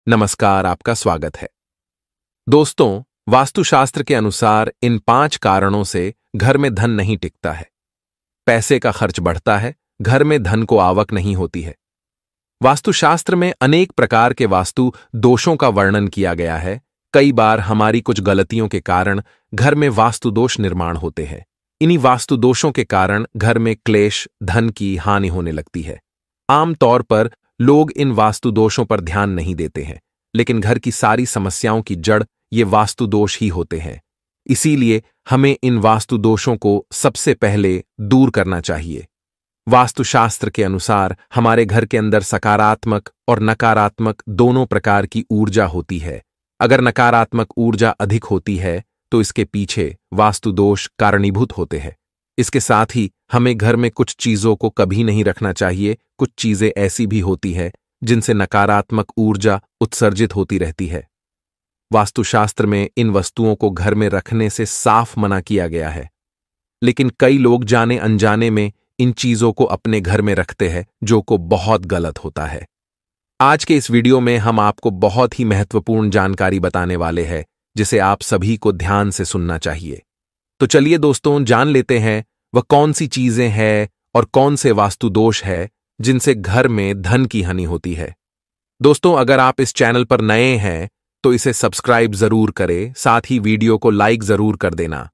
नमस्कार, आपका स्वागत है। दोस्तों, वास्तुशास्त्र के अनुसार इन 5 कारणों से घर में धन नहीं टिकता है। पैसे का खर्च बढ़ता है, घर में धन को आवक नहीं होती है। वास्तुशास्त्र में अनेक प्रकार के वास्तु दोषों का वर्णन किया गया है। कई बार हमारी कुछ गलतियों के कारण घर में वास्तु दोष निर्माण होते हैं। इन्हीं वास्तु दोषों के कारण घर में क्लेश, धन की हानि होने लगती है। आमतौर पर लोग इन वास्तु दोषों पर ध्यान नहीं देते हैं, लेकिन घर की सारी समस्याओं की जड़ ये वास्तु दोष ही होते हैं। इसीलिए हमें इन वास्तु दोषों को सबसे पहले दूर करना चाहिए। वास्तुशास्त्र के अनुसार हमारे घर के अंदर सकारात्मक और नकारात्मक दोनों प्रकार की ऊर्जा होती है। अगर नकारात्मक ऊर्जा अधिक होती है तो इसके पीछे वास्तु दोष कारणीभूत होते हैं। इसके साथ ही हमें घर में कुछ चीजों को कभी नहीं रखना चाहिए। कुछ चीजें ऐसी भी होती है जिनसे नकारात्मक ऊर्जा उत्सर्जित होती रहती है। वास्तुशास्त्र में इन वस्तुओं को घर में रखने से साफ मना किया गया है, लेकिन कई लोग जाने अनजाने में इन चीजों को अपने घर में रखते हैं, जो को बहुत गलत होता है। आज के इस वीडियो में हम आपको बहुत ही महत्वपूर्ण जानकारी बताने वाले हैं, जिसे आप सभी को ध्यान से सुनना चाहिए। तो चलिए दोस्तों, जान लेते हैं वह कौन सी चीजें हैं और कौन से वास्तु दोष है जिनसे घर में धन की हानि होती है। दोस्तों, अगर आप इस चैनल पर नए हैं तो इसे सब्सक्राइब जरूर करें, साथ ही वीडियो को लाइक जरूर कर देना।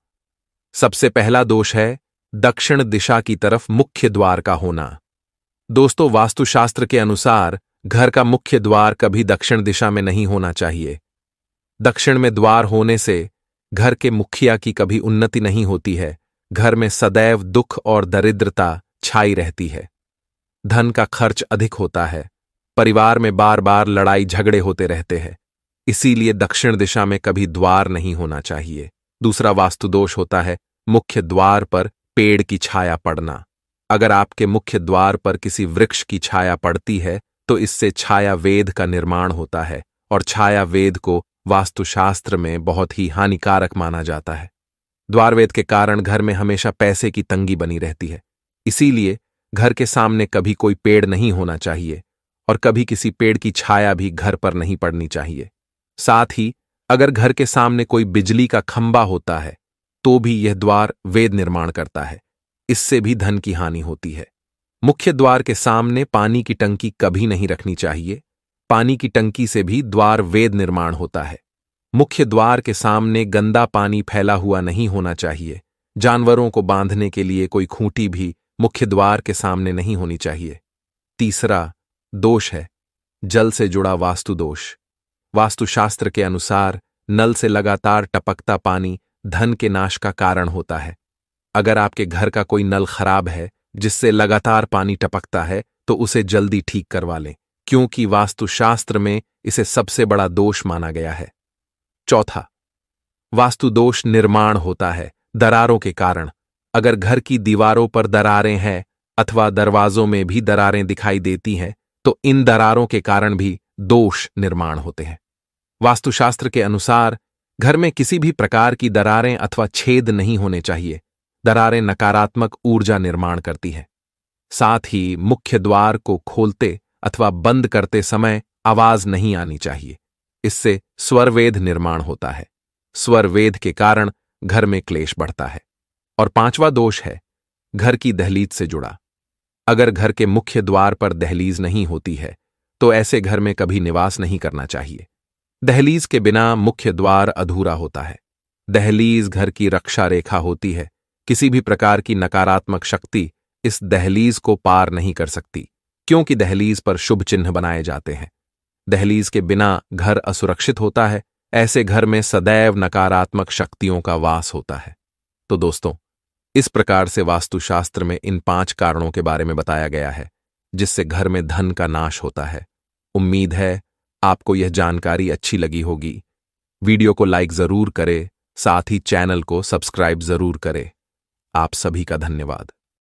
सबसे पहला दोष है दक्षिण दिशा की तरफ मुख्य द्वार का होना। दोस्तों, वास्तुशास्त्र के अनुसार घर का मुख्य द्वार कभी दक्षिण दिशा में नहीं होना चाहिए। दक्षिण में द्वार होने से घर के मुखिया की कभी उन्नति नहीं होती है। घर में सदैव दुख और दरिद्रता छाई रहती है। धन का खर्च अधिक होता है। परिवार में बार बार लड़ाई झगड़े होते रहते हैं। इसीलिए दक्षिण दिशा में कभी द्वार नहीं होना चाहिए। दूसरा वास्तु दोष होता है मुख्य द्वार पर पेड़ की छाया पड़ना। अगर आपके मुख्य द्वार पर किसी वृक्ष की छाया पड़ती है तो इससे छाया वेद का निर्माण होता है, और छाया वेद को वास्तुशास्त्र में बहुत ही हानिकारक माना जाता है। द्वारवेद के कारण घर में हमेशा पैसे की तंगी बनी रहती है। इसीलिए घर के सामने कभी कोई पेड़ नहीं होना चाहिए, और कभी किसी पेड़ की छाया भी घर पर नहीं पड़नी चाहिए। साथ ही अगर घर के सामने कोई बिजली का खंबा होता है तो भी यह द्वार वेद निर्माण करता है। इससे भी धन की हानि होती है। मुख्य द्वार के सामने पानी की टंकी कभी नहीं रखनी चाहिए। पानी की टंकी से भी द्वार वेद निर्माण होता है। मुख्य द्वार के सामने गंदा पानी फैला हुआ नहीं होना चाहिए। जानवरों को बांधने के लिए कोई खूंटी भी मुख्य द्वार के सामने नहीं होनी चाहिए। तीसरा दोष है जल से जुड़ा वास्तु दोष। वास्तुशास्त्र के अनुसार नल से लगातार टपकता पानी धन के नाश का कारण होता है। अगर आपके घर का कोई नल खराब है जिससे लगातार पानी टपकता है तो उसे जल्दी ठीक करवा लें, क्योंकि वास्तुशास्त्र में इसे सबसे बड़ा दोष माना गया है। चौथा, वास्तु दोष निर्माण होता है दरारों के कारण। अगर घर की दीवारों पर दरारें हैं अथवा दरवाजों में भी दरारें दिखाई देती हैं तो इन दरारों के कारण भी दोष निर्माण होते हैं। वास्तुशास्त्र के अनुसार घर में किसी भी प्रकार की दरारें अथवा छेद नहीं होने चाहिए। दरारें नकारात्मक ऊर्जा निर्माण करती हैं। साथ ही मुख्य द्वार को खोलते अथवा बंद करते समय आवाज नहीं आनी चाहिए। इससे स्वरवेद निर्माण होता है। स्वरवेद के कारण घर में क्लेश बढ़ता है। और पांचवा दोष है घर की दहलीज से जुड़ा। अगर घर के मुख्य द्वार पर दहलीज नहीं होती है तो ऐसे घर में कभी निवास नहीं करना चाहिए। दहलीज के बिना मुख्य द्वार अधूरा होता है। दहलीज घर की रक्षा रेखा होती है। किसी भी प्रकार की नकारात्मक शक्ति इस दहलीज को पार नहीं कर सकती, क्योंकि दहलीज पर शुभ चिन्ह बनाए जाते हैं। दहलीज के बिना घर असुरक्षित होता है। ऐसे घर में सदैव नकारात्मक शक्तियों का वास होता है। तो दोस्तों, इस प्रकार से वास्तुशास्त्र में इन 5 कारणों के बारे में बताया गया है जिससे घर में धन का नाश होता है। उम्मीद है आपको यह जानकारी अच्छी लगी होगी। वीडियो को लाइक जरूर करें, साथ ही चैनल को सब्सक्राइब जरूर करें। आप सभी का धन्यवाद।